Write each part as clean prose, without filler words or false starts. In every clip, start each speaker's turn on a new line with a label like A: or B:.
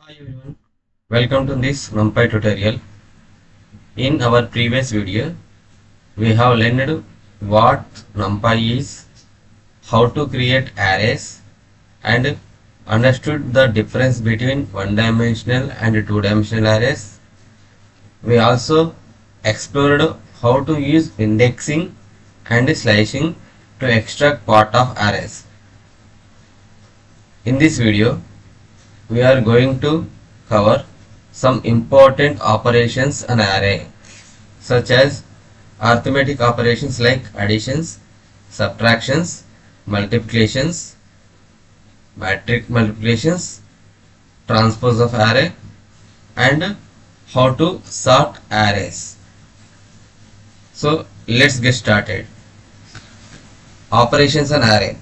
A: Hi everyone, welcome to this NumPy tutorial. In our previous video, we have learned what NumPy is, how to create arrays, and understood the difference between one-dimensional and two-dimensional arrays. We also explored how to use indexing and slicing to extract part of arrays. In this video, we are going to cover some important operations in an array, such as arithmetic operations like additions, subtractions, multiplications, matrix multiplications, transpose of array, and how to sort arrays. So let's get started. Operations on array.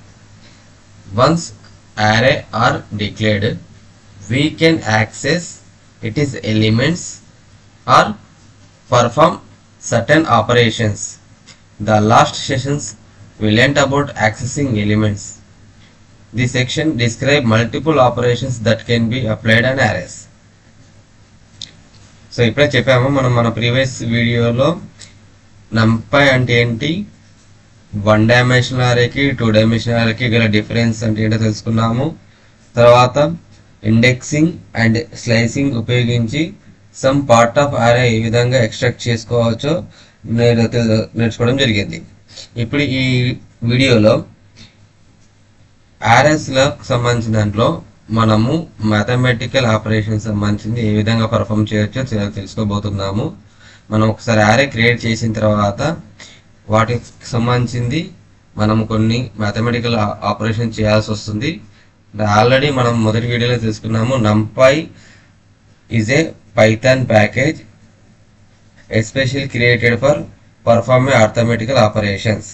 A: Once array are declared, we can access its elements or perform certain operations. The last sessions we learnt about accessing elements. This section describes multiple operations that can be applied on arrays. So ఇప్పుడే చెప్పాము మన previous వీడియోలో NumPy అంటే ఏంటి, one dimensional అరేకి two dimensional అరేకి గల difference అంటే ఏంటో తెలుసుకున్నాము. తర్వాత ఇండెక్సింగ్ అండ్ స్లైసింగ్ ఉపయోగించి సమ్ పార్ట్ ఆఫ్ అరే ఏ విధంగా ఎక్స్ట్రాక్ట్ చేసుకోవచ్చో నేర్చుకోవడం జరిగింది. ఇప్పుడు ఈ వీడియోలో అరేస్లకు సంబంధించిన దాంట్లో మనము మ్యాథమెటికల్ ఆపరేషన్ సంబంధించింది ఏ విధంగా పర్ఫామ్ చేయొచ్చో తెలుసుకోబోతున్నాము. మనం ఒకసారి అరే క్రియేట్ చేసిన తర్వాత వాటికి సంబంధించింది మనం కొన్ని మ్యాథమెటికల్ ఆపరేషన్ చేయాల్సి వస్తుంది. ఆల్రెడీ మనం మొదటి వీడియోలో తెలుసుకున్నాము. NumPy is a Python package especially created for performing arithmetical operations.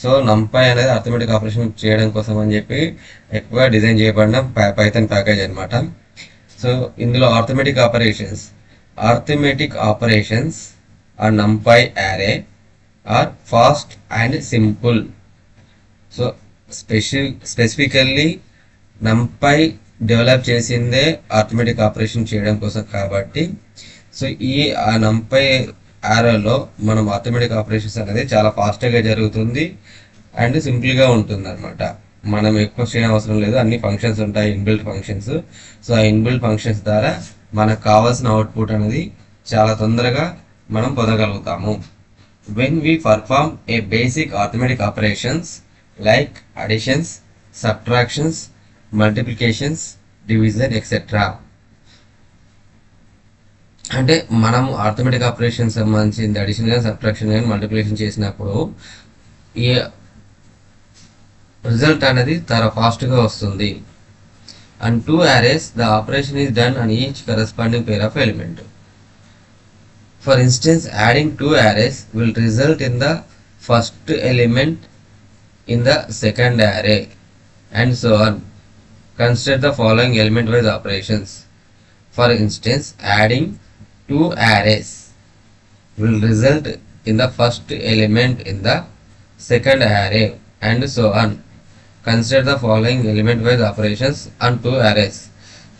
A: So NumPy అనేది అర్థమెటిక్ ఆపరేషన్ చేయడం కోసం అని చెప్పి ఎక్కువగా డిజైన్ చేయబడిన పైథాన్ ప్యాకేజ్ అనమాట. సో ఇందులో arithmetic operations are NumPy array are fast and simple. So specifically NumPy develop చేసిందే అర్థమెటిక్ ఆపరేషన్ చేయడం కోసం కాబట్టి, సో ఈ NumPy అరేలో మనం అర్థమెటిక్ ఆపరేషన్స్ అనేది చాలా ఫాస్ట్గా జరుగుతుంది అండ్ సింపుల్గా ఉంటుంది అనమాట. మనం ఎక్కువ చేయడం అవసరం లేదు, అన్ని ఫంక్షన్స్ ఉంటాయి, ఇన్బిల్ట్ ఫంక్షన్స్. సో ఆ ఇన్బిల్ట్ ఫంక్షన్స్ ద్వారా మనకు కావాల్సిన అవుట్పుట్ అనేది చాలా తొందరగా మనం పొందగలుగుతాము. When we perform a basic arithmetic operations like additions, subtractions, multiplications, division, etc. అంటే మనం అర్థమెటిక్ ఆపరేషన్ సంబంధించింది అడిషన్ కానీ సబ్ట్రాక్షన్ కానీ మల్టిప్లికేషన్ చేసినప్పుడు ఈ రిజల్ట్ అనేది చాలా ఫాస్ట్గా వస్తుంది. And two arrays the operation is done on each corresponding pair of element. For instance, adding two arrays will result in the first element in the second array and so on. Consider the following element-wise operations. For instance, adding two arrays will result in the first element in the second array and so on. Consider the following element-wise operations on two arrays.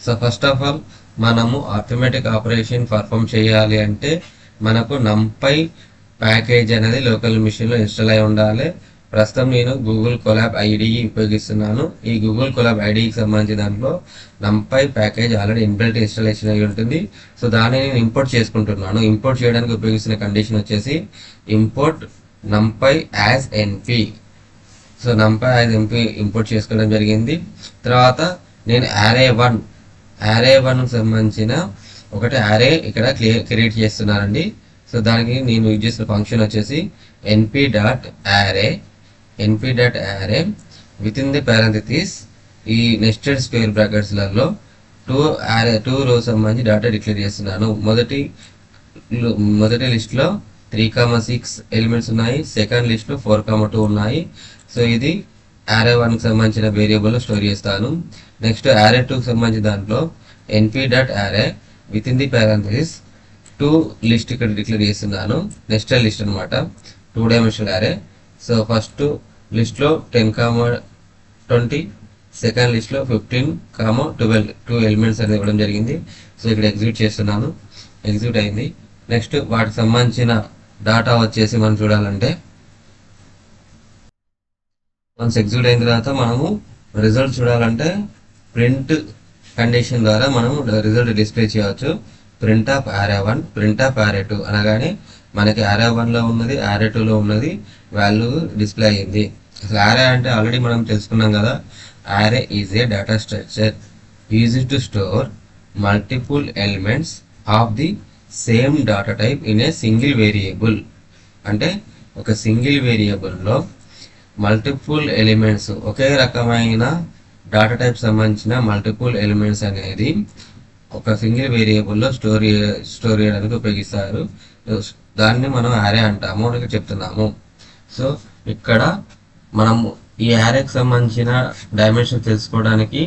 A: So first of all, మనము arithmetic operation perform చేయాలి అంటే మనకు NumPy package అనేది local మిషన్లో install అయి ఉండాలి. ప్రస్తుతం నేను గూగుల్ కొలాబ్ ఐడిఈ ఉపయోగిస్తున్నాను. ఈ గూగుల్ కొలాబ్ ఐడిఈకి సంబంధించిన దాంట్లో NumPy package already inbuilt installation అయి ఉంటుంది. సో దాన్ని నేను ఇంపోర్ట్ చేసుకుంటున్నాను. ఇంపోర్ట్ చేయడానికి ఉపయోగిస్తున్న కండిషన్ వచ్చేసి import NumPy as NP. So NumPy as NP import చేసుకోవడం జరిగింది. తర్వాత నేను array 1 సంబంధించిన ఒకటి అరే ఇక్కడ క్రియేట్ చేస్తున్నానండి. సో దానికి నేను యూజ్ చేసిన ఫంక్షన్ వచ్చేసి np.array with in the parenthesis ఈ నెస్టెడ్ స్క్వేర్ బ్రాకెట్స్లలో టూ రోస్ సంబంధించి డేటా డిక్లేర్ చేస్తున్నాను. మొదటి లిస్ట్లో 3,6 ఎలిమెంట్స్ ఉన్నాయి, సెకండ్ లిస్ట్లో 4,2 ఉన్నాయి. సో ఇది array 1కి సంబంధించిన వేరియబుల్ స్టోర్ చేస్తాను. నెక్స్ట్ array 2కి సంబంధించిన దాంట్లో np.array with in the parenthesis 2 list ఇక్కడ డిక్లేర్ చేస్తున్నాను. నెస్టెడ్ లిస్ట్ అనమాట, 2 డైమెన్షనల్ array. సో ఫస్ట్ లిస్ట్లో 10,20 సెకండ్ లిస్ట్లో 15, 12 ఎలిమెంట్స్ అనేది ఇవ్వడం జరిగింది. సో ఇక్కడ ఎగ్జిక్యూట్ చేస్తున్నాను, ఎగ్జిక్యూట్ అయింది. నెక్స్ట్ వాటికి సంబంధించిన డాటా వచ్చేసి మనం చూడాలంటే వన్స్ ఎగ్జిక్యూట్ అయిన తర్వాత మనము రిజల్ట్ చూడాలంటే ప్రింట్ కండిషన్ ద్వారా మనం రిజల్ట్ డిస్ప్లే చేయవచ్చు. Print of array1, print of array2 అనగానే మనకి array1లో ఉన్నది, array2లో ఉన్నది వాల్యూ డిస్ప్లే అయ్యింది. అసలు array అంటే ఆల్రెడీ మనం తెలుసుకున్నాం కదా. array is a data structure used to store multiple elements of the same data type in a single variable. అంటే ఒక సింగిల్ వేరియబుల్లో మల్టిపుల్ ఎలిమెంట్స్, ఒకే రకమైన డేటా టైప్ సంబంధించిన మల్టిపుల్ ఎలిమెంట్స్ అనేది ఒక సింగిల్ వేరియబుల్లో స్టోర్ చేయడానికి ఉపయోగిస్తారు. దాన్ని మనం array అంటాము అని చెప్తున్నాము. సో ఇక్కడ మనము ఈ arrayకి సంబంధించిన డైమెన్షన్ తెలుసుకోవడానికి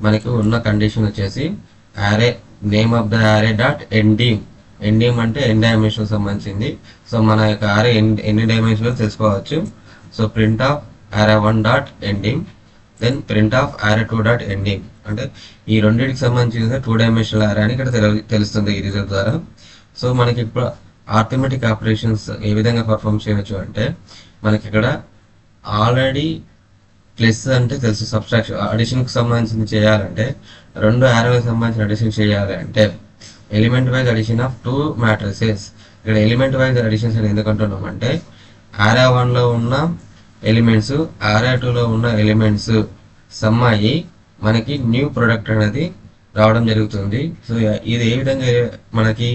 A: మనకి ఉన్న కండిషన్ వచ్చేసి array name of the array dot ending. Ending అంటే ఎన్ డైమెన్షన్ సంబంధించింది. సో మన యొక్క array ఎన్ని డైమెన్షన్లో తెలుసుకోవచ్చు. So print of array1 dot ndim, then print of array2 dot ndim. అంటే ఈ రెండింటికి సంబంధించిన 2 డైమెన్షనల్ array అని ఇక్కడ తెలుస్తుంది ఈ రిజల్ట్ ద్వారా. సో మనకి ఇప్పుడు ఆర్థమెటిక్ ఆపరేషన్స్ ఏ విధంగా పర్ఫామ్ చేయవచ్చు అంటే మనకి ఇక్కడ ఆల్రెడీ ప్లస్ అంటే తెలుసు, సబ్స్ట్రాక్షన్ అడిషన్కి సంబంధించింది చేయాలంటే, రెండు arrayలకు సంబంధించిన అడిషన్ చేయాలి అంటే element wise addition of 2 matrices. ఇక్కడ ఎలిమెంట్ వైజ్ అడిషన్స్ అని ఎందుకు అంటున్నాం అంటే array1లో ఉన్న ఎలిమెంట్స్ array2లో ఉన్న ఎలిమెంట్స్ సమ్ అయ్యి మనకి న్యూ ప్రొడక్ట్ అనేది రావడం జరుగుతుంది. సో ఇది ఏ విధంగా మనకి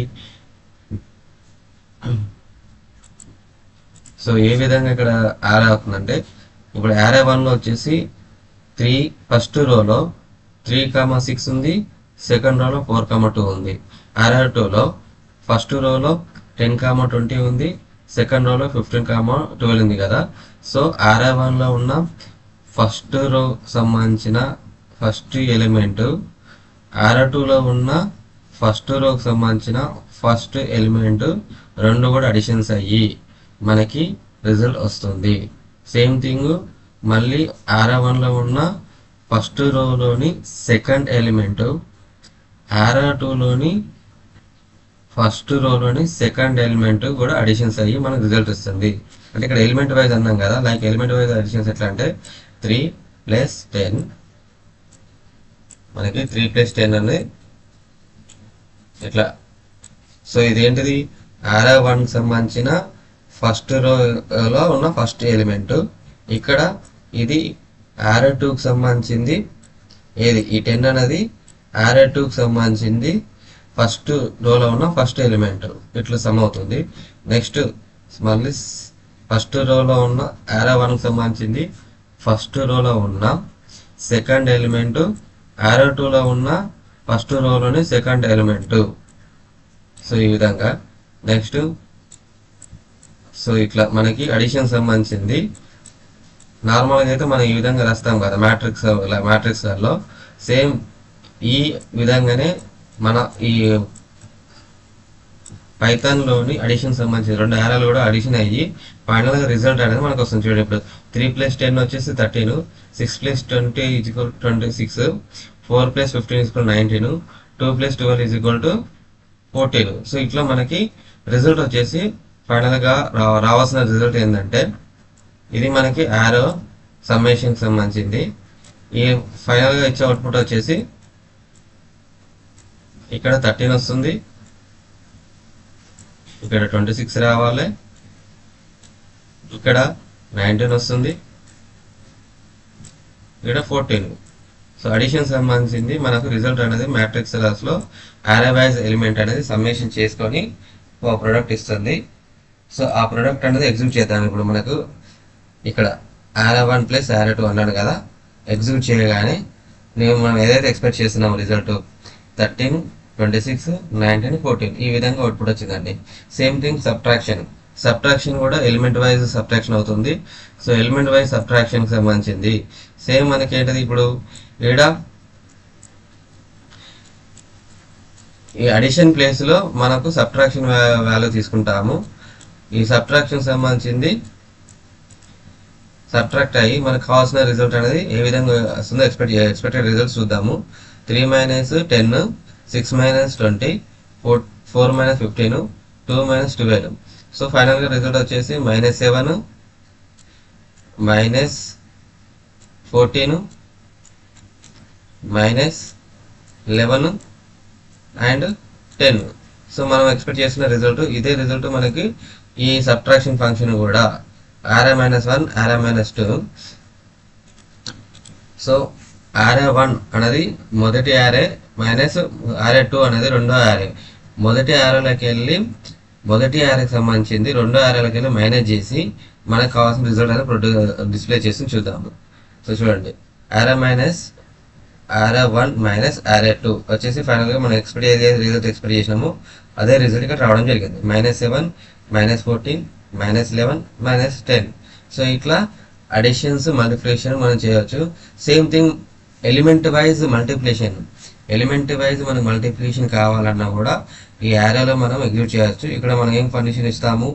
A: ఇక్కడ array అవుతుందంటే, ఇప్పుడు array1లో వచ్చేసి 3 ఫస్ట్ రోలో 3,6 ఉంది, సెకండ్ రోలో 4,2 ఉంది. array2లో ఫస్ట్ రోలో 10,20 ఉంది, సెకండ్ రోలో 15,12 ఉంది కదా. సో array1లో ఉన్న ఫస్ట్ రో సంబంధించిన ఫస్ట్ ఎలిమెంట్, array2లో ఉన్న ఫస్ట్ రోకి సంబంధించిన ఫస్ట్ ఎలిమెంట్ రెండు కూడా అడిషన్స్ అయ్యి మనకి రిజల్ట్ వస్తుంది. సేమ్ థింగ్ మళ్ళీ array1లో ఉన్న ఫస్ట్ రోలోని సెకండ్ ఎలిమెంట్, array2లోని ఫస్ట్ రోలోని సెకండ్ ఎలిమెంట్ కూడా అడిషన్స్ అయ్యి మనకు రిజల్ట్ వస్తుంది. అంటే ఇక్కడ ఎలిమెంట్ వైజ్ అన్నాం కదా, లైక్ ఎలిమెంట్ వైజ్ అడిషన్స్ ఎట్లా అంటే 3 + 10, మనకి 3 + 10 అనేది ఇట్లా. సో ఇదేంటిది array1 సంబంధించిన ఫస్ట్ రోలో ఉన్న ఫస్ట్ ఎలిమెంట్. ఇక్కడ ఇది array2కి సంబంధించింది. ఏది ఈ 10 అనేది array2కి సంబంధించింది ఫస్ట్ రోలో ఉన్న ఫస్ట్ ఎలిమెంట్. ఇట్లా సమ్ అవుతుంది. నెక్స్ట్ మళ్ళీ ఫస్ట్ రోలో ఉన్న array1కి సంబంధించింది ఫస్ట్ రోలో ఉన్న సెకండ్ ఎలిమెంట్, array2లో ఉన్న ఫస్ట్ రోలోని సెకండ్ ఎలిమెంట్. సో ఈ విధంగా నెక్స్ట్ సో ఇట్లా మనకి అడిషన్ సంబంధించింది. నార్మల్గా అయితే మనం ఈ విధంగా రాస్తాం కదా మ్యాట్రిక్స్లో. సేమ్ ఈ విధంగానే మన ఈ పైథాన్లోని అడిషన్ సంబంధించి రెండు arrayలు కూడా అడిషన్ అయ్యి ఫైనల్గా రిజల్ట్ అనేది మనకు వస్తుంది. చూడండి, ఇప్పుడు 3 + 10 వచ్చేసి 13, 6 + 20 = 26, 4 + 15 = 19, 2 + 12 = 14. సో ఇట్లా మనకి రిజల్ట్ వచ్చేసి ఫైనల్గా రావాల్సిన రిజల్ట్ ఏంటంటే ఇది మనకి arrow సమ్మేషన్కి సంబంధించింది. ఈ ఫైనల్గా ఇచ్చే అవుట్పుట్ వచ్చేసి ఇక్కడ 13 వస్తుంది, ఇక్కడ 26 రావాలి, ఇక్కడ 19 వస్తుంది, ఇక్కడ 14. సో అడిషన్ సంబంధించింది మనకు రిజల్ట్ అనేది మ్యాట్రిక్స్ క్లాస్లో array వైజ్ ఎలిమెంట్ అనేది సమ్మేషన్ చేసుకొని ఒక ప్రోడక్ట్ ఇస్తుంది. సో ఆ ప్రోడక్ట్ అనేది ఎగ్జిక్యూట్ చేద్దాం. ఇప్పుడు మనకు ఇక్కడ array1 + array2 అన్నాడు కదా, ఎగ్జిక్యూట్ చేయగానే మనం ఏదైతే ఎక్స్పెక్ట్ చేస్తున్నాము రిజల్ట్ 13, 26, 19, 14 ఈ విధంగా అవుట్పుట్ వచ్చిందండి. సేమ్ థింగ్ సబ్ట్రాక్షన్ కూడా ఎలిమెంట్ వైజ్ సబ్ట్రాక్షన్ అవుతుంది. సో ఎలిమెంట్ వైజ్ సబ్ట్రాక్షన్కి సంబంధించింది సేమ్ మనకి ఏంటది, ఇప్పుడు ఈడ ఈ అడిషన్ ప్లేస్లో మనకు సబ్ట్రాక్షన్ వాల్యూ తీసుకుంటాము. ఈ సబ్ట్రాక్షన్ సంబంధించింది సబ్ట్రాక్ట్ అయ్యి మనకు కావాల్సిన రిజల్ట్ అనేది ఏ విధంగా వస్తుందో ఎక్స్పెక్టెడ్ రిజల్ట్స్ చూద్దాము. 3 minus 10, 6 minus 20, 4 minus 15, 2 minus 12. So ఫైనల్గా రిజల్ట్ వచ్చేసి -7, -14, -11 అండ్ 10. సో మనం ఎక్స్పెక్ట్ చేసిన రిజల్ట్ ఇదే రిజల్ట్ మనకి ఈ సబ్ట్రాక్షన్ ఫంక్షన్ కూడా array-1 array-2. సో array-1 అనేది మొదటి యారే మైనస్ array-2 అనేది రెండో యారే. మొదటి యారేలోకి వెళ్ళి మొదటి యారేకి సంబంధించింది రెండో యారేలోకి వెళ్ళి మైనస్ చేసి మనకు కావాల్సిన రిజల్ట్ అనేది డిస్ప్లే చేసి చూద్దాము. సో చూడండి, array-1 మైనస్ array-2 వచ్చేసి ఫైనల్గా మనం ఏదైతే రిజల్ట్ ఎక్స్పెక్ట్ చేసినామో అదే రిజల్ట్ ఇక్కడ రావడం జరిగింది. -7, -14, -11, -10. సో ఇట్లా అడిషన్స్ మల్టిప్లికేషన్ మనం చేయవచ్చు. Same thing element wise multiplication. Element wise మనకు మల్టిప్లికేషన్ కావాలన్నా కూడా ఈ యారేలో మనం ఎగ్జిక్యూట్ చేయవచ్చు. ఇక్కడ మనం ఏం కండిషన్ ఇస్తాము,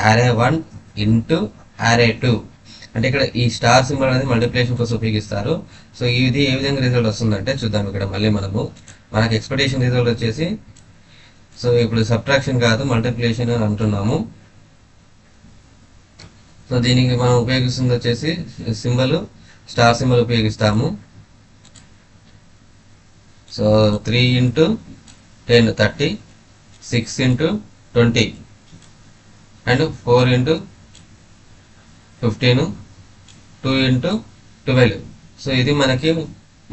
A: array-1 ఇంటూ array-2. అంటే ఇక్కడ ఈ స్టార్ సింబల్ అనేది మల్టిప్లికేషన్ కోసం ఉపయోగిస్తారు. సో ఇది ఏ విధంగా రిజల్ట్ వస్తుందంటే చూద్దాం. ఇక్కడ మళ్ళీ మనకు ఎక్స్పెక్టేషన్ రిజల్ట్ వచ్చేసి, సో ఇప్పుడు సబ్ట్రాక్షన్ కాదు మల్టిప్లికేషన్ అని అంటున్నాము. సో దీనికి మనం ఉపయోగిస్తుంది వచ్చేసి సింబల్ స్టార్ సింబల్ ఉపయోగిస్తాము. So 3 into 10 30, 6 into 20 and 4 into 15, 2 into 12. So ఇది మనకి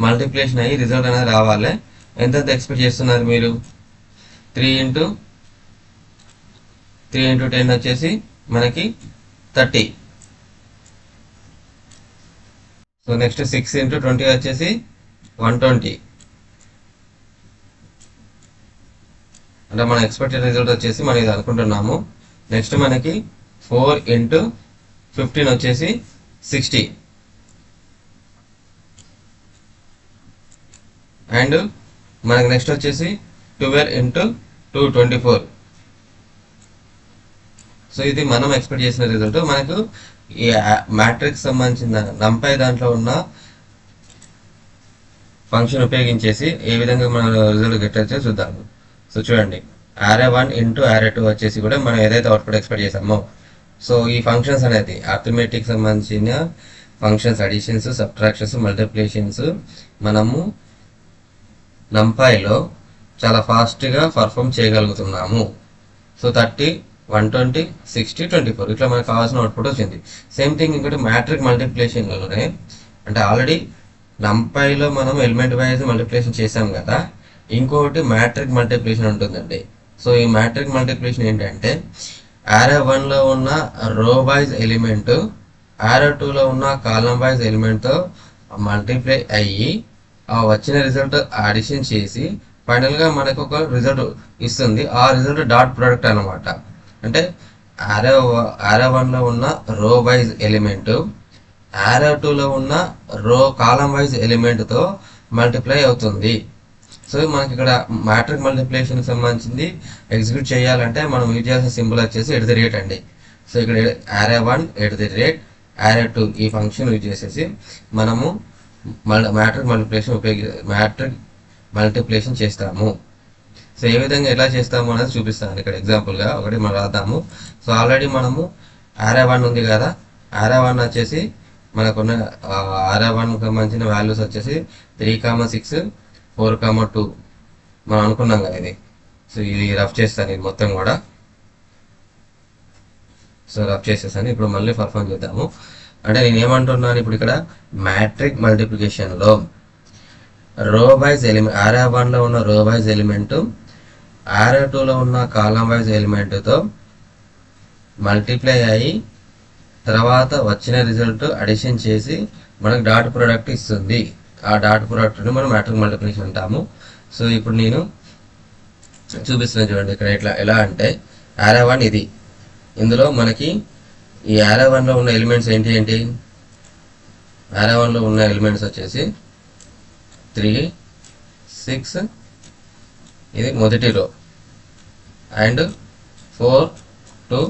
A: మల్టిప్లికేషన్ అయ్యి రిజల్ట్ అనేది రావాలి. ఎంత ఎక్స్పెక్ట్ చేస్తున్నారు మీరు? 3 ఇంటూ 10 వచ్చేసి మనకి 30. సో నెక్స్ట్ 6 ఇంటూ 20 వచ్చేసి 120. అంటే మన ఎక్స్పెక్టెడ్ రిజల్ట్ వచ్చేసి మనం ఇది అనుకుంటున్నాము. నెక్స్ట్ మనకి 4 ఇంటూ 15 వచ్చేసి 60 అండ్ మనకి నెక్స్ట్ వచ్చేసి 12 ఇంటూ 2 24. సో ఇది మనం ఎక్స్పెక్ట్ చేసిన రిజల్ట్. మనకు ఈ మ్యాట్రిక్స్ సంబంధించిన నంపై దాంట్లో ఉన్న ఫంక్షన్ ఉపయోగించేసి ఏ విధంగా మనం రిజల్ట్ గెట్ వచ్చే చూద్దాము. సో చూడండి, array-1 ఇంటూ array-2 వచ్చేసి కూడా మనం ఏదైతే అవుట్పుట్ ఎక్స్పెక్ట్ చేసామో, సో ఈ ఫంక్షన్స్ అనేది అర్థమెటిక్ సంబంధించిన ఫంక్షన్స్, అడిషన్స్, సబ్ట్రాక్షన్స్, మల్టిప్లికేషన్స్ మనము నంపైలో చాలా ఫాస్ట్గా పర్ఫామ్ చేయగలుగుతున్నాము. సో 30, 120, 60, 24 ఇట్లా మనకు కావాల్సిన అవుట్పుట్ వచ్చింది. సేమ్ థింగ్ ఇంకోటి మ్యాట్రిక్ మల్టిప్లికేషన్లోనే, అంటే ఆల్రెడీ నంపైలో మనం ఎలిమెంట్ వైజ్ మల్టిప్లికేషన్ చేసాం కదా, ఇంకొకటి మ్యాట్రిక్ మల్టిప్లికేషన్ ఉంటుందండి. సో ఈ మ్యాట్రిక్ మల్టిప్లికేషన్ ఏంటంటే array-1లో ఉన్న రో వైజ్ ఎలిమెంట్ array-2లో ఉన్న కాలమ్ వైజ్ ఎలిమెంట్తో మల్టిప్లై అయ్యి ఆ వచ్చిన రిజల్ట్ అడిషన్ చేసి ఫైనల్గా మనకు ఒక రిజల్ట్ ఇస్తుంది. ఆ రిజల్ట్ డాట్ ప్రొడక్ట్ అనమాట. అంటే array-1లో ఉన్న రో వైజ్ ఎలిమెంట్ array-2లో ఉన్న రో కాలమ్ వైజ్ ఎలిమెంట్తో మల్టిప్లై అవుతుంది. సో మనకి ఇక్కడ మ్యాట్రిక్ మల్టిప్లికేషన్ సంబంధించింది ఎగ్జిక్యూట్ చేయాలంటే మనం యూజ్ చేయాల్సిన సింబల్ వచ్చేసి @ అండి. సో ఇక్కడ array-1 @ array-2 ఈ ఫంక్షన్ యూజ్ చేసేసి మనము మ్యాట్రిక్ మల్టిప్లికేషన్ చేస్తాము. సో ఏ విధంగా ఎలా చేస్తాము అనేది చూపిస్తాను ఇక్కడ ఎగ్జాంపుల్గా ఒకటి మనం రాద్దాము. సో ఆల్రెడీ మనము array-1 ఉంది కదా, array-1 వచ్చేసి మనకున్న array-1కి సంబంధించిన వాల్యూస్ వచ్చేసి 3, 6, 4, 2 మనం అనుకున్నాం కదా ఇది. సో ఇది రఫ్ చేస్తాను ఇది మొత్తం కూడా. సో రఫ్ చేసేసాను. ఇప్పుడు మళ్ళీ పర్ఫామ్ చేద్దాము. అంటే నేను ఏమంటున్నాను, ఇప్పుడు ఇక్కడ మ్యాట్రిక్ మల్టిప్లికేషన్లో రో వైజ్ ఎలిమెంట్ array-1లో ఉన్న రో వైజ్ ఎలిమెంట్ array-2లో ఉన్న కాలమ్ వైజ్ ఎలిమెంట్తో మల్టిప్లై అయ్యి తర్వాత వచ్చిన రిజల్ట్ అడిషన్ చేసి మనకు డాట్ ప్రోడక్ట్ ఇస్తుంది. ఆ డాట్ ప్రోడక్ట్ని మనం మ్యాట్రిక్ మల్టిప్లికేషన్ అంటాము. సో ఇప్పుడు నేను చూపిస్తున్నాను చూడండి. ఇక్కడ ఇట్లా ఎలా అంటే array-1 ఇది, ఇందులో మనకి ఈ array-1లో ఉన్న ఎలిమెంట్స్ ఏంటి array-1లో ఉన్న ఎలిమెంట్స్ వచ్చేసి 3, 6 ఇది మొదటి రో అండ్ 4, 2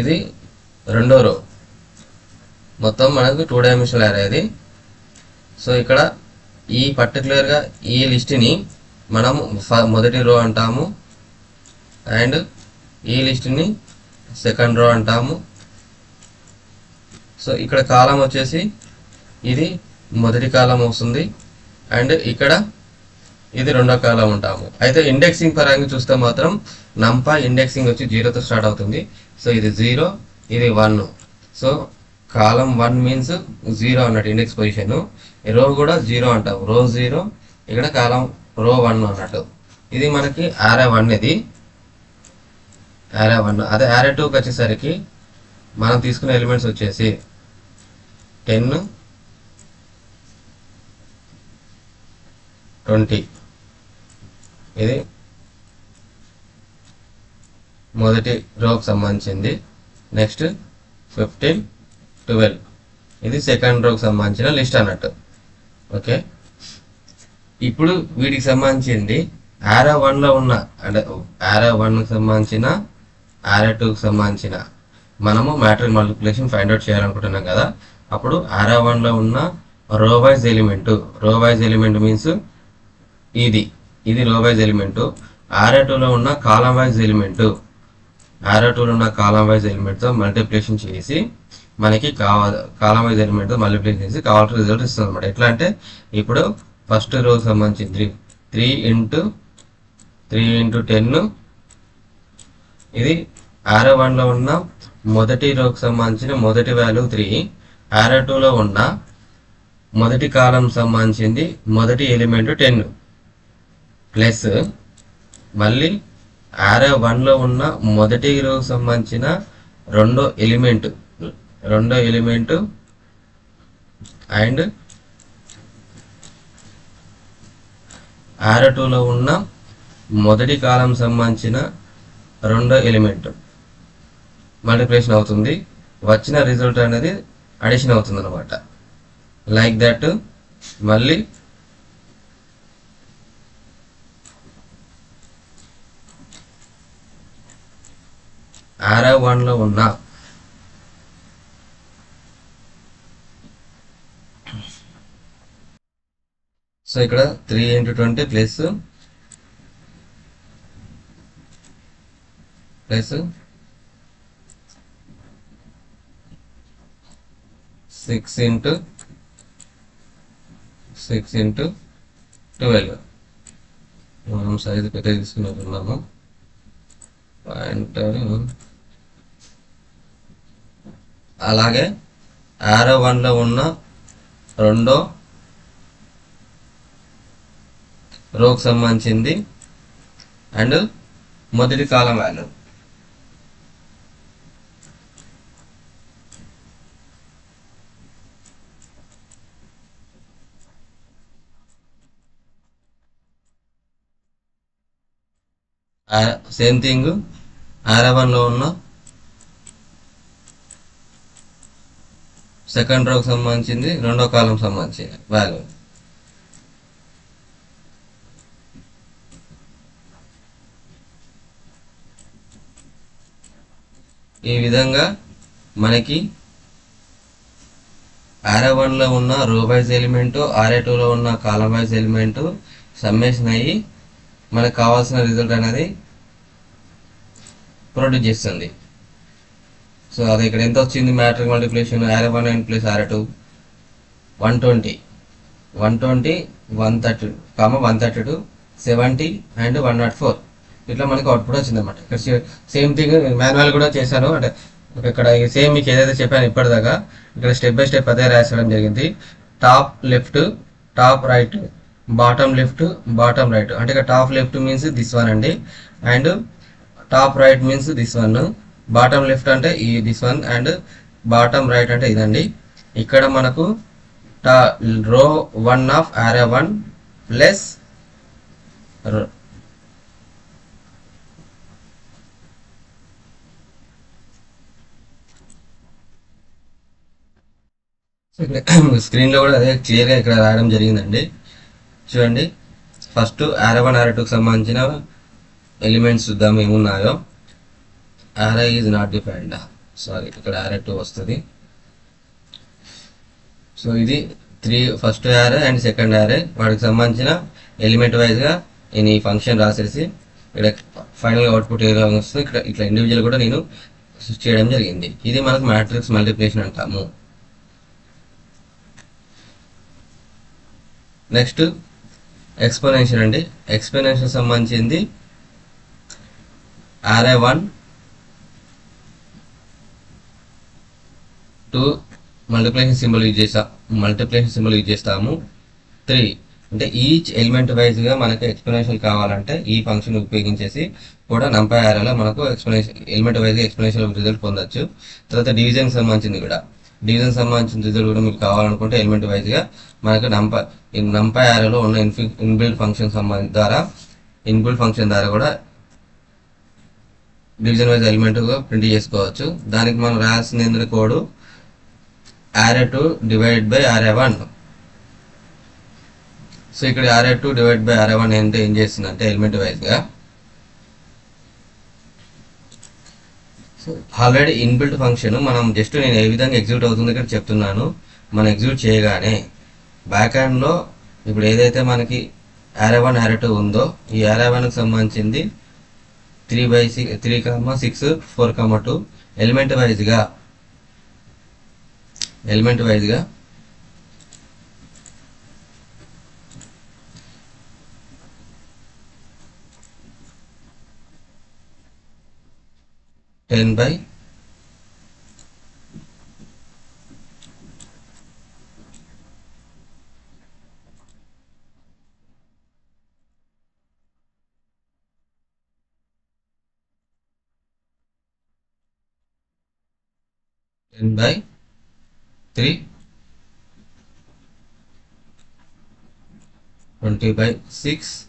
A: ఇది రెండో రో మొత్తం మనకు 2 డైమెన్షనల్ అరే అది. సో ఇక్కడ ఈ పర్టికులర్గా ఈ లిస్ట్ని మనము మొదటి రో అంటాము అండ్ ఈ లిస్ట్ని సెకండ్ రో అంటాము. సో ఇక్కడ కాలం వచ్చేసి ఇది మొదటి కాలం వస్తుంది అండ్ ఇక్కడ ఇది రెండో కాలం ఉంటాము. అయితే ఇండెక్సింగ్ పరంగా చూస్తే మాత్రం నంపా ఇండెక్సింగ్ వచ్చి 0తో స్టార్ట్ అవుతుంది. సో ఇది 0, ఇది 1. సో కాలం 1 మీన్స్ 0 అన్నట్టు ఇండెక్స్ పొజిషన్. రో కూడా 0 అంటాం, రో 0, ఇక్కడ కాలం రో 1 అన్నట్టు. ఇది మనకి ఆరే 1, ఇది ఆరే 1. అదే ఆరే 2కి వచ్చేసరికి మనం తీసుకునే ఎలిమెంట్స్ వచ్చేసి 10, 20. ఇది మొదటి రోకి సంబంధించింది. నెక్స్ట్ 15, 12. ఇది సెకండ్ రోకి సంబంధించిన లిస్ట్ అన్నట్టు. ఓకే, ఇప్పుడు వీటికి సంబంధించింది ఆరే 1లో ఉన్న అంటే ఆరే 1కి సంబంధించిన ఆరే 2కి సంబంధించిన మనము మ్యాట్రిక్స్ మల్టిప్లికేషన్ ఫైండ్ అవుట్ చేయాలనుకుంటున్నాం కదా. అప్పుడు ఆరే 1లో ఉన్న రో వైజ్ ఎలిమెంట్ మీన్స్ ఇది రో వైజ్ ఎలిమెంట్. ఆరే 2లో ఉన్న కాలం వైజ్ ఎలిమెంట్తో మల్టిప్లికేషన్ చేసి మనకి కాలం వైజ్ ఎలిమెంట్తో మల్టిప్లికేషన్ చేసి కావాల్సిన రిజల్ట్ ఇస్తుంది అనమాట. ఎట్లా అంటే ఇప్పుడు ఫస్ట్ రోకి సంబంధించి 3 ఇంటూ 10. ఇది ఆరే 1లో ఉన్న మొదటి రోకి సంబంధించిన మొదటి వాల్యూ 3. ఆరే 2లో ఉన్న మొదటి కాలం సంబంధించింది మొదటి ఎలిమెంట్ 10 ప్లస్ మళ్ళీ ఆరే 1లో ఉన్న మొదటి రోకి సంబంధించిన రెండో ఎలిమెంట్ అండ్ ఆరే 2లో ఉన్న మొదటి కాలం సంబంధించిన రెండో ఎలిమెంట్ మల్టిప్లికేషన్ అవుతుంది. వచ్చిన రిజల్ట్ అనేది అడిషన్ అవుతుంది అనమాట. లైక్ దట్ మళ్ళీ ఆరే 1లో ఉన్న సో ఇక్కడ 3 into 20 ప్లస్ 6 into 12. మనం సైజు పెద్ద తీసుకున్నాము. అలాగే ఆరే 1లో ఉన్న రెండో రోకి సంబంధించింది అండ్ మొదటి కాలం వాల్యూ. సేమ్ థింగ్ ఆరే 1లో ఉన్న సెకండ్ రోకి సంబంధించింది రెండో కాలం సంబంధించిన వాల్యూ. ఈ విధంగా మనకి ఆరే 1లో ఉన్న రో వైజ్ ఎలిమెంట్, ఆరే 2లో ఉన్న కాలం వైజ్ ఎలిమెంట్ సమ్మేషన్ అయ్యి మనకు కావాల్సిన రిజల్ట్ అనేది ప్రొడ్యూస్ చేస్తుంది. సో అది ఇక్కడ ఎంత వచ్చింది matrix multiplication array 1 and plus array 2 120, 132, 70 and 104. ఇట్లా మనకి అవుట్పుట్ వచ్చింది అనమాట. ఇక్కడ సేమ్ థింగ్ మాన్యువల్ కూడా చేశాను. అంటే ఇక్కడ సేమ్ మీకు ఏదైతే చెప్పాను ఇప్పటిదాకా ఇక్కడ స్టెప్ బై స్టెప్ అదే రాయడం జరిగింది. Top left, top right, bottom left, bottom right. అంటే ఇక్కడ top left means this one అండి and top right means this one. Bottom left అంటే ఈ this one and bottom right అంటే ఇదండి. ఇక్కడ మనకు రో 1 ఆఫ్ ఆరే 1 ప్లస్ స్క్రీన్ లో కూడా అదే క్లియర్గా ఇక్కడ రాయడం జరిగిందండి. చూడండి, ఫస్ట్ ఆరే 1 ఆరే 2కి సంబంధించిన ఎలిమెంట్స్ చూద్దాం ఏమున్నాయో. ఆరే ఈజ్ నాట్ డిఫైన్డ్, సారీ ఇక్కడ ఆరే 2 వస్తుంది. సో ఇది ఫస్ట్ యారే అండ్ సెకండ్ యారే వాటికి సంబంధించిన ఎలిమెంట్ వైజ్గా నేను ఈ ఫంక్షన్ రాసేసి ఇక్కడ ఫైనల్గా అవుట్పుట్ ఏదో వస్తుంది. ఇక్కడ ఇట్లా ఇండివిజువల్ కూడా నేను చేయడం జరిగింది. ఇది మనకు మ్యాట్రిక్స్ మల్టిప్లికేషన్ అంటాము. నెక్స్ట్ ఎక్స్పోనెన్షియల్ అండి. ఎక్స్పోనెన్షియల్ సంబంధించింది array 1 2 మల్టిప్లికేషన్ సింబల్ యూజ్ చేస్తాము. 3 అంటే ఈచ్ ఎలిమెంట్ వైజ్గా మనకు ఎక్స్పోనెన్షియల్ కావాలంటే ఈ ఫంక్షన్ ఉపయోగించేసి కూడా నంపై యారేలో మనకు ఎలిమెంట్ వైజ్గా ఎక్స్పోనెన్షియల్ రిజల్ట్ పొందొచ్చు. తర్వాత డివిజన్ సంబంధించిన రిజల్ట్ కూడా మీకు కావాలనుకుంటే ఎలిమెంట్ వైజ్గా మనకు నంపై యారేలో ఉన్న ఇన్బిల్ట్ ఫంక్షన్ ద్వారా కూడా డివిజన్ వైజ్ ఎలిమెంట్గా ప్రింట్ చేసుకోవచ్చు. దానికి మనం రాయాల్సిన code array2 divide by array1. So ఇక్కడ array2 డివైడ్ బై array1 అంటే ఏం చేస్తుందంటే ఎలిమెంట్ వైజ్గా ఆల్రెడీ ఇన్బిల్ట్ ఫంక్షన్ మనం జస్ట్ నేను ఏ విధంగా ఎగ్జిక్యూట్ అవుతుంది ఇక్కడ చెప్తున్నాను. మనం ఎగ్జిక్యూట్ చేయగానే బ్యాక్ హ్యాండ్లో ఇప్పుడు ఏదైతే మనకి array1 array2 ఉందో ఈ array1కి సంబంధించింది 3 6 4 2 ఎలిమెంట్ వైజ్గా 10/4 20/6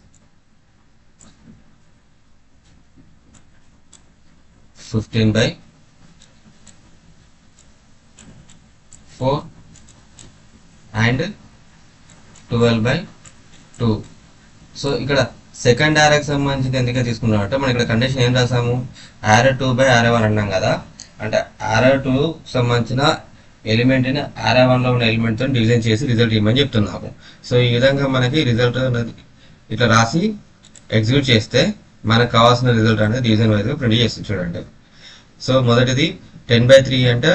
A: 15/4 అండ్ 12/2. సో ఇక్కడ సెకండ్ యారేకి సంబంధించి ఎందుకు తీసుకున్నాం అంటే మనం ఇక్కడ కండిషన్ ఏం రాసాము, array2 బై array1 అన్నాం కదా. అంటే array2 సంబంధించిన ఎలిమెంట్ని array1లో ఉన్న ఎలిమెంట్తో డివిజన్ చేసి రిజల్ట్ ఇవ్వమని చెప్తున్నాము. సో ఈ విధంగా మనకి రిజల్ట్ అనేది ఇట్లా రాసి ఎగ్జిక్యూట్ చేస్తే మనకు కావాల్సిన రిజల్ట్ అనేది డివిజన్ వైజ్గా ప్రింట్ చేస్తుంది చూడండి. సో మొదటిది 10/3 అంటే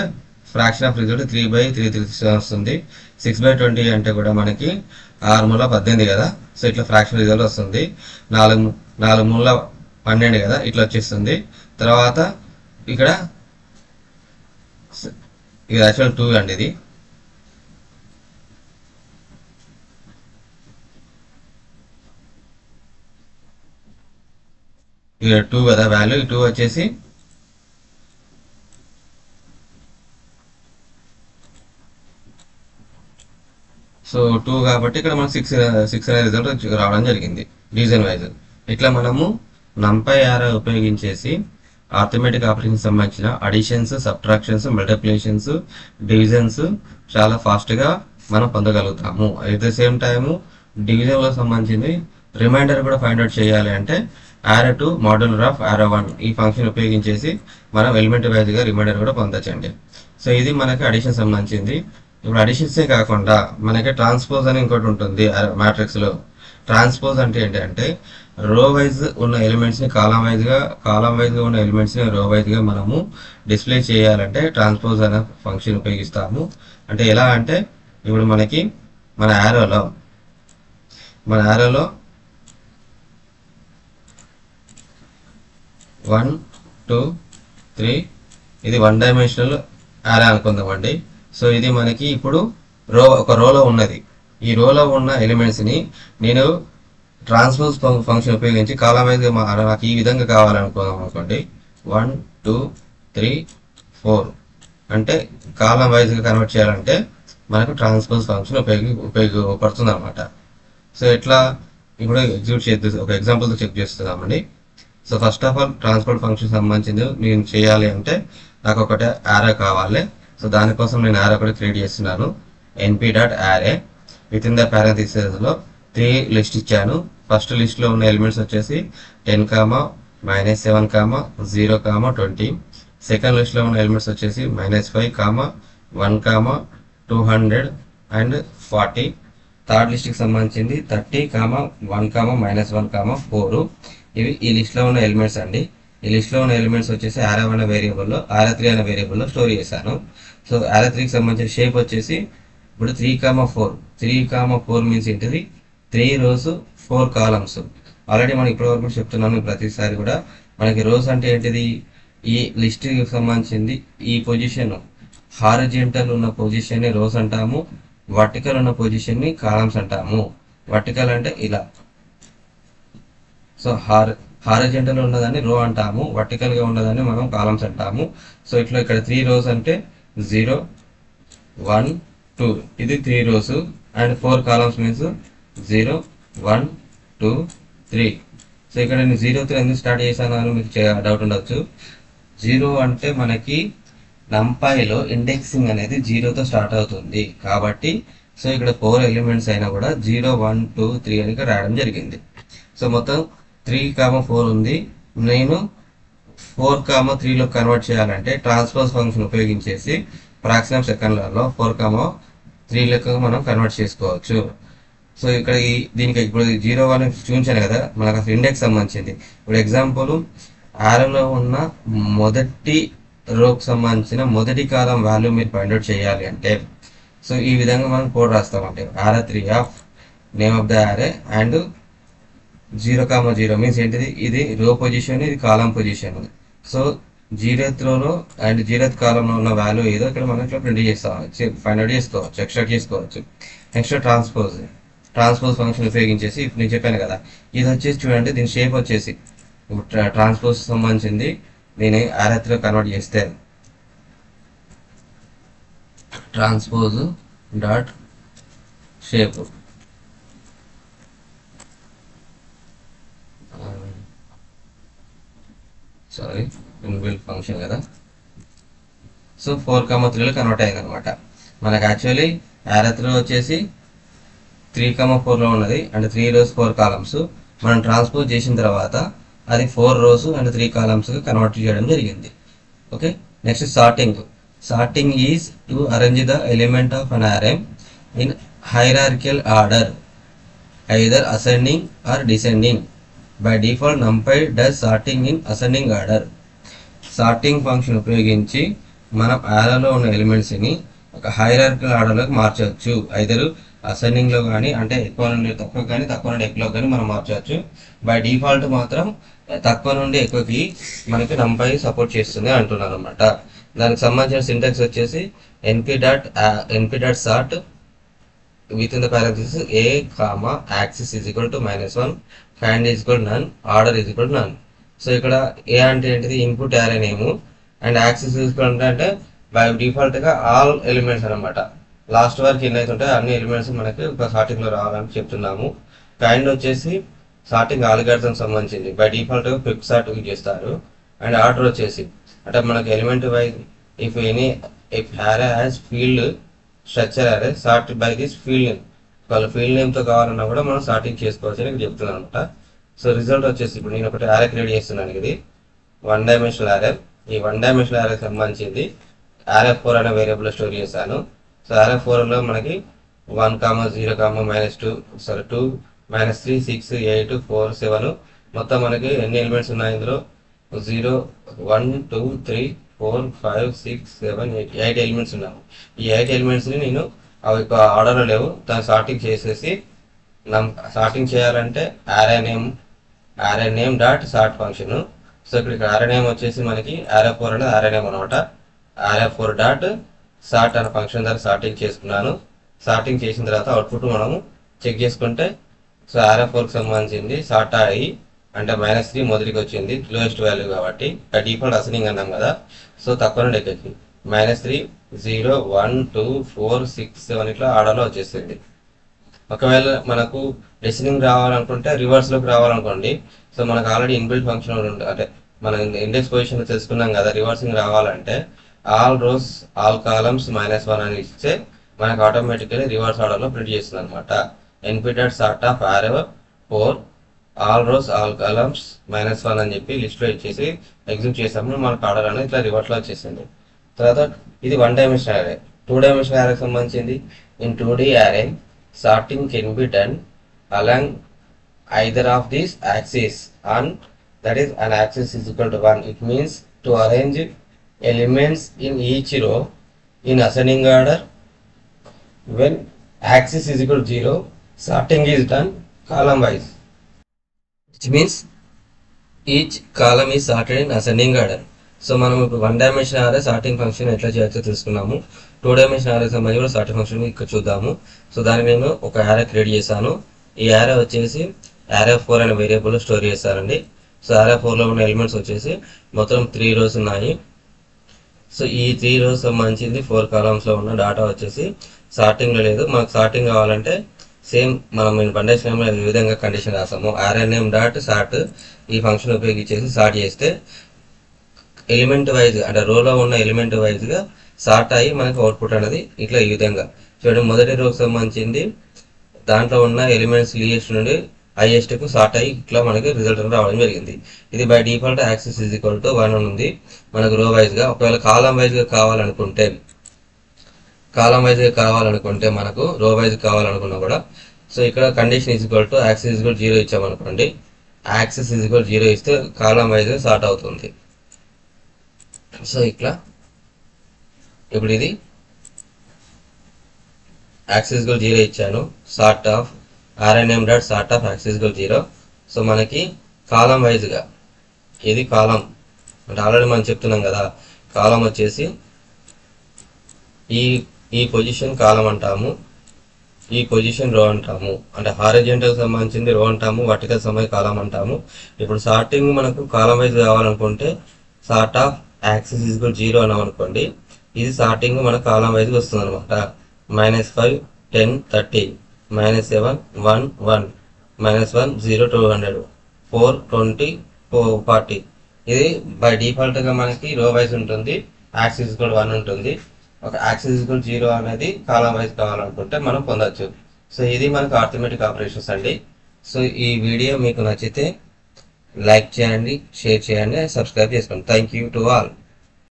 A: ఫ్రాక్షన్ ఆఫ్ రిజల్ట్ 3/3 వస్తుంది. 6/20 అంటే కూడా మనకి 6/18 కదా. సో ఇట్లా ఫ్రాక్షన్ రిజల్ట్ వస్తుంది. 4/12 కదా ఇట్లా వచ్చేస్తుంది. తర్వాత ఇక్కడ ఇది యాక్చువల్ 2 అండి. ఇది ఇక్కడ 2 కదా వాల్యూ. 2 వచ్చేసి సో 2 కాబట్టి ఇక్కడ మనకు 6 అనే రిజల్ట్ రావడం జరిగింది డివిజన్ వైజ్. ఇట్లా మనము నంపై యారే ఉపయోగించేసి ఆర్థమెటిక్ ఆపరేషన్ సంబంధించిన అడిషన్స్, సబ్ట్రాక్షన్స్, మల్టిప్లికేషన్స్, డివిజన్స్ చాలా ఫాస్ట్గా మనం పొందగలుగుతాము. అట్ ద సేమ్ టైము డివిజన్లో సంబంధించింది రిమైండర్ కూడా ఫైండ్ అవుట్ చేయాలి అంటే array2 మాడ్యులర్ ఆఫ్ array1 ఈ ఫంక్షన్ ఉపయోగించేసి మనం ఎలిమెంట్ వైజ్గా రిమైండర్ కూడా పొందొచ్చండి. సో ఇది మనకి అడిషన్ సంబంధించింది. ఇప్పుడు అడిషన్సే కాకుండా మనకి ట్రాన్స్పోజ్ అని ఇంకోటి ఉంటుంది మ్యాట్రిక్స్లో. ట్రాన్స్పోజ్ అంటే ఏంటంటే రో వైజ్ ఉన్న ఎలిమెంట్స్ని కాలం వైజ్గా ఉన్న ఎలిమెంట్స్ని రో వైజ్గా మనము డిస్ప్లే చేయాలంటే ట్రాన్స్పోజ్ అనే ఫంక్షన్ ఉపయోగిస్తాము. అంటే ఎలా అంటే ఇప్పుడు మనకి మన యారోలో 1 2 3 ఇది 1 డైమెన్షనల్ యారే అనుకుందామండి. సో ఇది మనకి ఇప్పుడు ఒక రోలో ఉన్నది. ఈ రోలో ఉన్న ఎలిమెంట్స్ని నేను ట్రాన్స్పోజ్ ఫంక్షన్ ఉపయోగించి కాలం వైజ్గా నాకు ఈ విధంగా కావాలనుకుందాం అనుకోండి. 1 2 3 4 అంటే కాలం వైజ్గా కన్వర్ట్ చేయాలంటే మనకు ట్రాన్స్పోజ్ ఫంక్షన్ ఉపయోగపడుతుంది అనమాట. సో ఇట్లా ఇప్పుడు ఎగ్జిక్యూట్ చేద్దాం. ఒక ఎగ్జాంపుల్తో చెక్ చేస్తున్నామండి. So first of all transpose function సంబంధించింది నేను చేయాలి అంటే నాకు ఒకటే యారే కావాలి. సో దానికోసం నేను యారే ఒకటి క్రియేట్ చేస్తున్నాను. np.array విత్ ఇన్ ద పారాథీసిస్లో 3 లిస్ట్ ఇచ్చాను. ఫస్ట్ లిస్ట్లో ఉన్న ఎలిమెంట్స్ వచ్చేసి 10, -7, 0, 20. సెకండ్ లిస్ట్లో ఉన్న ఎలిమెంట్స్ వచ్చేసి -5, 1, 200, అండ్ 40. థర్డ్ లిస్ట్కి సంబంధించింది 30, 1, -1, 4. ఇవి ఈ లిస్ట్లో ఉన్న ఎలిమెంట్స్ అండి. ఈ లిస్ట్లో ఉన్న ఎలిమెంట్స్ వచ్చేసి array అనే వేరియబుల్లో array3 అనే వేరియబుల్లో స్టోర్ చేశాను. సో array3కి సంబంధించిన షేప్ వచ్చేసి ఇప్పుడు 3, 4 మీన్స్ ఏంటిది 3 rows 4 columns. ఆల్రెడీ మనం ఇప్పటివరకు చెప్తున్నాను ప్రతిసారి కూడా మనకి రోస్ అంటే ఏంటిది ఈ లిస్ట్కి సంబంధించింది ఈ పొజిషన్ హారిజాంటల్ ఉన్న పొజిషన్ని రోస్ అంటాము, వర్టికల్ ఉన్న పొజిషన్ని కాలమ్స్ అంటాము. వర్టికల్ అంటే ఇలా, సో హారిజాంటల్ ఉన్నదాన్ని రో అంటాము, వర్టికల్గా ఉన్నదాన్ని మనం కాలమ్స్ అంటాము. సో ఇట్లా ఇక్కడ 3 rows అంటే 0, 1, 2 ఇది 3 rows and 4 columns means 0, 1, 2, 3. So ఇక్కడ నేను 0తో ఎందుకు స్టార్ట్ చేశాను అని మీకు డౌట్ ఉండొచ్చు. 0 అంటే మనకి నంపైలో ఇండెక్సింగ్ అనేది 0తో స్టార్ట్ అవుతుంది కాబట్టి సో ఇక్కడ 4 ఎలిమెంట్స్ అయినా కూడా 0, 1, 2, 3 అని రాయడం జరిగింది. సో మొత్తం 3, 4 ఉంది. నేను 4, 3లో కన్వర్ట్ చేయాలంటే ట్రాన్స్పోజ్ ఫంక్షన్ ఉపయోగించేసి ఫ్రాక్షన్ సెకండ్లలో 4, 3 లెక్క మనం కన్వర్ట్ చేసుకోవచ్చు. సో ఇక్కడ దీనికి ఇప్పుడు 0 అని చూపించాను కదా, మనకు అసలు ఇండెక్స్ సంబంధించింది. ఇప్పుడు ఎగ్జాంపుల్ ఆరోలో ఉన్న మొదటి రోకి సంబంధించిన మొదటి కాలం వాల్యూ మీరు ఫైండ్ అవుట్ చేయాలి అంటే సో ఈ విధంగా మనం కోడ్ రాస్తామంటే array3 of name of the array and 0, 0 means ఏంటిది ఇది రో పొజిషన్, ఇది కాలం పొజిషన్. సో 0th రోలో అండ్ 0th కాలంలో ఉన్న వాల్యూ ఏదో ఇక్కడ మనం ఇట్లా ప్రింట్ చేస్తాం, ఫైండ్ అవుట్ చేసుకోవచ్చు, ఎక్స్ట్రాక్ట్ చేసుకోవచ్చు. నెక్స్ట్ ట్రాన్స్పోజ్ ఫంక్షన్ ఉపయోగించేసి ఇప్పుడు నేను చెప్పాను కదా, ఇది వచ్చేసి చూడండి దీని షేప్ వచ్చేసి ఇప్పుడు ట్రాన్స్పోజ్ సంబంధించింది దీన్ని array3లో కన్వర్ట్ చేస్తే transpose dot shape inbuilt function కదా. సో 4, 3లో కన్వర్ట్ అయింది అనమాట. మనకు యాక్చువల్లీ array3 వచ్చేసి 3, 4లో ఉన్నది అండ్ 3 rows 4 columns. మనం ట్రాన్స్పోజ్ చేసిన తర్వాత అది 4 rows అండ్ 3 columns కన్వర్ట్ చేయడం జరిగింది. Okay, next sorting is to arrange the element of an array in hierarchical order either ascending are descending. By default numpy does sorting in ascending order. Sorting function ఉపయోగించి మనం arrayలో ఉన్న ఎలిమెంట్స్ని ఒక hierarchical ఆర్డర్లోకి మార్చవచ్చు. ఐదరు అసెండింగ్లో కానీ అంటే ఎక్కువ నుండి తక్కువ కానీ తక్కువ నుండి ఎక్కువ కానీ మనం మార్చవచ్చు. బై డిఫాల్ట్ మాత్రం తక్కువ నుండి ఎక్కువకి మనకి numpy సపోర్ట్ చేస్తుంది అంటున్నారు అనమాట. దానికి సంబంధించిన సింటాక్స్ వచ్చేసి np sort within the parenthesis a, axis is equal to -1, kind is equal to none, order is equal to none. So ఇక్కడ ఏ అంటే ఏంటిది input array name and axis is equal అంటే బై డిఫాల్ట్గా ఆల్ ఎలిమెంట్స్ అనమాట. Last వరకు ఎన్ని అవుతుంటే అన్ని ఎలిమెంట్స్ మనకి ఒక సార్టింగ్లో రావాలని చెప్తున్నాము. కైండ్ వచ్చేసి సార్టింగ్ ఆల్గారిథం సంబంధించింది, బై డిఫాల్ట్గా క్విక్ సార్ట్ యూజ్ చేస్తారు. అండ్ ఆర్డర్ వచ్చేసి అంటే మనకి element wise if array has field structure array sort by this field name. వాళ్ళ ఫీల్డ్ నేమ్తో కావాలన్నా కూడా మనం సార్టింగ్ చేసుకోవచ్చు అని చెప్తున్నాను అనమాట. సో రిజల్ట్ వచ్చేసి ఇప్పుడు నేను ఒకటి array క్రియేట్ చేస్తున్నాను. ఇది 1 dimensional array. ఈ 1 dimensional array సంబంధించింది array4 అనే వేరియబుల్ స్టోర్ చేశాను. సో array4లో మనకి 1, 0, -2, 2, -3, 6, 8, 4, 7 మొత్తం మనకి ఎన్ని ఎలిమెంట్స్ ఉన్నాయి ఇందులో 0, 1, 2, 3, 4, 5, 6, 7, 8 ఎలిమెంట్స్ ఉన్నాయి. ఈ 8 ఎలిమెంట్స్ని నేను అవి ఆర్డర్లో లేవు, దాన్ని సార్టింగ్ చేసేసి సార్టింగ్ చేయాలంటే array name dot sort function. So ఇక్కడ array name వచ్చేసి మనకి array4 అనేది array name అనమాట. array4 డాట్ సార్ట్ అనే ఫంక్షన్ ద్వారా సార్టింగ్ చేసుకున్నాను. సార్టింగ్ చేసిన తర్వాత అవుట్పుట్ మనము చెక్ చేసుకుంటే సో array4కి సంబంధించింది సార్ట్ అయ్యి అంటే -3 మొదటికి వచ్చింది, లోయెస్ట్ వాల్యూ కాబట్టి డిఫాల్ట్ అసెండింగ్ అన్నాం కదా. సో తక్కువ నుండి ఎక్కడికి -3, 0, 1, 2, 4, 6, 7 ఇట్లా ఆర్డర్లో వచ్చేస్తుంది. ఒకవేళ మనకు డెసినింగ్ రావాలనుకుంటే రివర్స్లోకి రావాలనుకోండి. సో మనకు ఆల్రెడీ ఇన్బిల్ట్ ఫంక్షన్ అంటే మనం ఇండెక్స్ పొజిషన్ తెలుసుకున్నాం కదా. రివర్సింగ్ రావాలంటే ఆల్ రోస్ ఆల్ కాలమ్స్ -1 అని ఇస్తే మనకు ఆటోమేటికలీ రివర్స్ ఆర్డర్లో ప్రింట్ చేస్తుంది అనమాట. np.sort of array4 all rose all columns -1 అని చెప్పి లిస్ట్లో ఇచ్చేసి ఎగ్జిక్యూట్ చేసాము. మనకు ఆర్డర్ అనేది ఇట్లా రివర్స్లో వచ్చేసింది. తర్వాత ఇది 1 dimensional array. 2 dimensional array సంబంధించింది In 2D array, sorting can be done along either of these axes, and that is an axis is equal to 1. It means to arrange elements in each row in ascending order. When axis is equal to 0, sorting is done column wise, which means each column is sorted in ascending order. So మనం ఇప్పుడు 1 dimension అరే sorting function ఎట్లా చేయొచ్చో తెలుసుకున్నాము. 2 dimension అరే సంబంధించి కూడా sorting function ఇక్కడ చూద్దాము. సో దానికి నేను ఒక యారే క్రియేట్ చేశాను. ఈ యారే వచ్చేసి యారే 4 అనే వేరియబుల్ స్టోర్ చేస్తానండి. సో యారే 4లో ఉన్న ఎలిమెంట్స్ వచ్చేసి మొత్తం 3 రోస్ ఉన్నాయి. సో ఈ 3 రోస్ సంబంధించింది 4 కాలమ్స్లో ఉన్న డేటా వచ్చేసి సార్టింగ్లో లేదు. మనకు సార్టింగ్ కావాలంటే సేమ్ మనం పండేషన్లో ఈ విధంగా కండిషన్ రాసాము. యారే నేమ్ డాట్ సార్ట్ ఈ ఫంక్షన్ ఉపయోగించేసి సార్ట్ చేస్తే ఎలిమెంట్ వైజ్ అంటే రోలో ఉన్న ఎలిమెంట్ వైజ్గా సార్ట్ అయ్యి మనకు అవుట్పుట్ అనేది ఇట్లా ఈ విధంగా చూడండి. మొదటి రోకి సంబంధించింది దాంట్లో ఉన్న ఎలిమెంట్స్ లీయెస్ట్ నుండి హైయెస్ట్కు సార్ట్ అయ్యి ఇట్లా మనకి రిజల్ట్ రావడం జరిగింది. ఇది by default axis is equal to 1 అని ఉంది మనకు రో వైజ్గా. ఒకవేళ కాలం వైజ్గా కావాలనుకుంటే మనకు రో వైజ్ కావాలనుకున్నా కూడా సో ఇక్కడ condition is equal to axis is equal 0 ఇచ్చామనుకోండి. యాక్సిస్ ఈజ్ ఈక్వల్ 0 ఇస్తే కాలం వైజ్గా సార్ట్ అవుతుంది. సో ఇట్లా ఇప్పుడు ఇది యాక్సిస్ ఈజ్ ఈక్వల్ 0 ఇచ్చాను. Sort of RNM dot sort of axis is equal 0. So మనకి కాలం వైజ్గా ఇది కాలం అంటే ఆల్రెడీ మనం చెప్తున్నాం కదా, కాలం వచ్చేసి ఈ పొజిషన్ కాలం అంటాము, ఈ పొజిషన్ రో అంటాము. అంటే హారిజాంటల్ సంబంధించింది రో అంటాము, వర్టికల్ సంబంధించి కాలం అంటాము. ఇప్పుడు సార్టింగ్ మనకు కాలం వైజ్ కావాలనుకుంటే sort of axis is equal 0 అన్నాం అనుకోండి. ఇది సార్టింగ్ మన కాలం వైజ్గా వస్తుంది అనమాట. -5 10 30 -7 1 1 -1 0 200 4 20 40. ఇది బై డిఫాల్ట్గా మనకి రో వైజ్ ఉంటుంది. యాక్సిస్ ఈజ్ ఈక్వల్ 1 ఉంటుంది. ఒక యాక్సిస్ ఈజ్ ఈక్వల్ 0 అనేది కాలం వైజ్ కావాలనుకుంటే మనం పొందొచ్చు. సో ఇది మనకు అర్థమెటిక్ ఆపరేషన్స్ అండి. సో ఈ వీడియో మీకు నచ్చితే లైక్ చేయండి, షేర్ చేయండి, సబ్స్క్రైబ్ చేసుకోండి. Thank you to all.